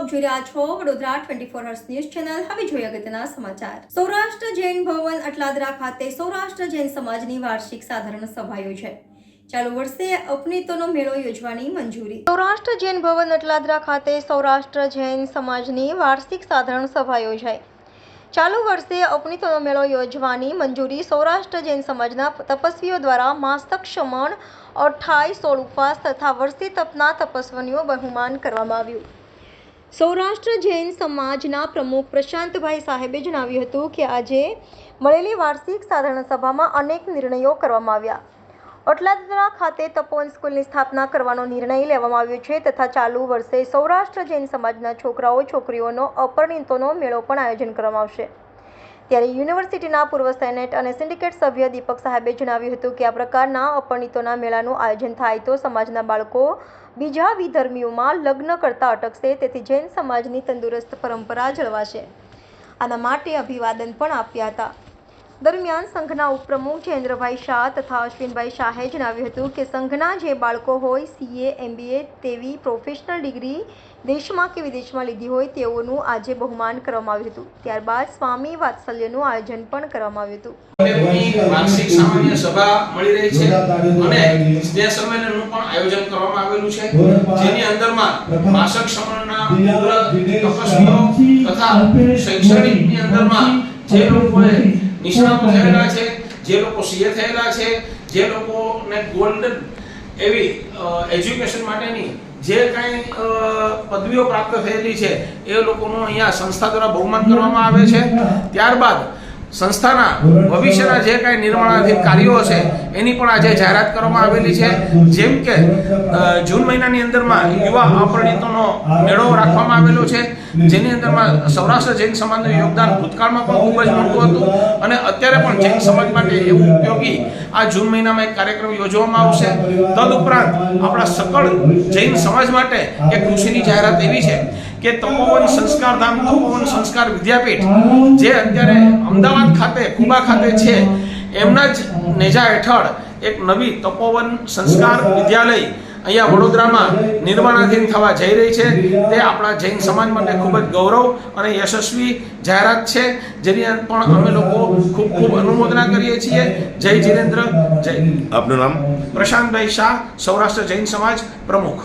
આપ જોઈ રહ્યા છો વડોદરા 24 હર્સ ન્યૂઝ ચેનલ। હવે જોઈએ અગત્યના સમાચાર। સૌરાષ્ટ્ર જૈન ભવન અટલાદરા ખાતે સૌરાષ્ટ્ર જૈન સમાજની વાર્ષિક સાધારણ સભા યોજાઈ। ચાલુ વર્ષે અપનીતોનો મેળો યોજવાની મંજૂરી। સૌરાષ્ટ્ર જૈન ભવન અટલાદરા ખાતે સૌરાષ્ટ્ર જૈન સમાજની વાર્ષિક સાધારણ સભા યોજાઈ। ચાલુ વર્ષે અપનીતોનો મેળો યોજવાની મંજૂરી સૌરાષ્ટ્ર જૈન સમાજના તપસ્વીઓ દ્વારા માસક શમણ, 28 ઉપવાસ તથા વર્ષી તપના તપસ્વીઓનું બહુમાન કરવામાં આવ્યું। સૌરાષ્ટ્ર જૈન સમાજના પ્રમુખ પ્રશાંતભાઈ સાહેબે જણાવ્યું હતું કે આજે મળેલી વાર્ષિક સાધારણ સભામાં અનેક નિર્ણયો કરવામાં આવ્યા। અટલાદરા ખાતે તપોવન સ્કૂલની સ્થાપના કરવાનો નિર્ણય લેવામાં આવ્યો છે તથા ચાલુ વર્ષે સૌરાષ્ટ્ર જૈન સમાજના છોકરાઓ છોકરીઓનો અપરિણીતોનો મેળો પણ આયોજન કરવામાં આવશે। ત્યારે યુનિવર્સિટીના પૂર્વ સેનેટ અને સિન્ડિકેટ સભ્ય દીપક સાહેબે જણાવ્યું હતું કે આ પ્રકારના અપરિણીતોના મેળાનું આયોજન થાય તો સમાજના બાળકો બીજા વિધર્મીઓમાં લગ્ન કરતા અટકશે, તેથી જૈન સમાજની તંદુરસ્ત પરંપરા જળવાશે। આના માટે અભિવાદન પણ આપ્યા હતા। દરમિયાન સંઘના ઉપપ્રમુખ જયેન્દ્રભાઈ શાહ તથા અશ્વિનભાઈ શાહે જણાવ્યું હતું કે સંઘના જે બાળકો હોય CA, MBA તેવી પ્રોફેશનલ ડિગ્રી દેશમાં કે વિદેશમાં લીધી હોય તેઓનું આજે બહુમાન કરવામાં આવ્યું હતું। ત્યારબાદ સ્વામી વાત્સલ્યનું આયોજન પણ કરવામાં આવ્યું હતું। વાર્ષિક સામાન્ય સભા મળી રહી છે અને સ્નેહ સંમેલનનું પણ આયોજન કરવામાં આવેલું છે, જેની અંદરમાં માસક સમયના તપસ્વીઓ તથા શૈક્ષણિકની અંદરમાં જે લોકોએ નિષ્ણાતો થયેલા છે, જે લોકો CA થયેલા છે, જે લોકોને ગોલ્ડન એવી એજ્યુકેશન માટેની જે કંઈ પદવીઓ પ્રાપ્ત થયેલી છે એ લોકોનું અહીંયા સંસ્થા દ્વારા બહુમાન કરવામાં આવે છે। ત્યારબાદ સંસ્થાના ભવિષ્યના જે કાંઈ નિર્માણાધીન કાર્યો હશે એની પણ આજે જાહેરાત કરવામાં આવેલી છે। જેમ કે જૂન મહિનાની અંદરમાં યુવા અપરિણીતોનો મેળો રાખવામાં આવેલો છે, જેની અંદરમાં સૌરાષ્ટ્ર જૈન સમાજનું યોગદાન ભૂતકાળમાં પણ ખૂબ જ મોટું હતું અને અત્યારે પણ જૈન સમાજ માટે એવું ઉપયોગી આ જૂન મહિનામાં એક કાર્યક્રમ યોજવામાં આવશે। તદુપરાંત આપણા સકળ જૈન સમાજ માટે એક ખુશીની જાહેરાત એવી છે કે તપોવન સંસ્કાર ધામ, તપોવન સંસ્કાર વિદ્યાપીઠ જે અત્યારે અમદાવાદ ખાતે કુબા ખાતે છે, એમના જ નેજા હેઠળ એક નવી તપોવન સંસ્કાર વિદ્યાલય અહીંયા વડોદરામાં નિર્માણાધીન થવા જઈ રહી છે। તે આપણા જૈન સમાજ માટે ખૂબ જ ગૌરવ અને યશસ્વી જાહેરાત છે, જેની પણ અમે લોકો ખૂબ ખૂબ અનુમોદના કરીએ છીએ। જય જીનેન્દ્ર, જય। આપનું નામ? પ્રશાંતભાઈ શાહ, સૌરાષ્ટ્ર જૈન સમાજ પ્રમુખ।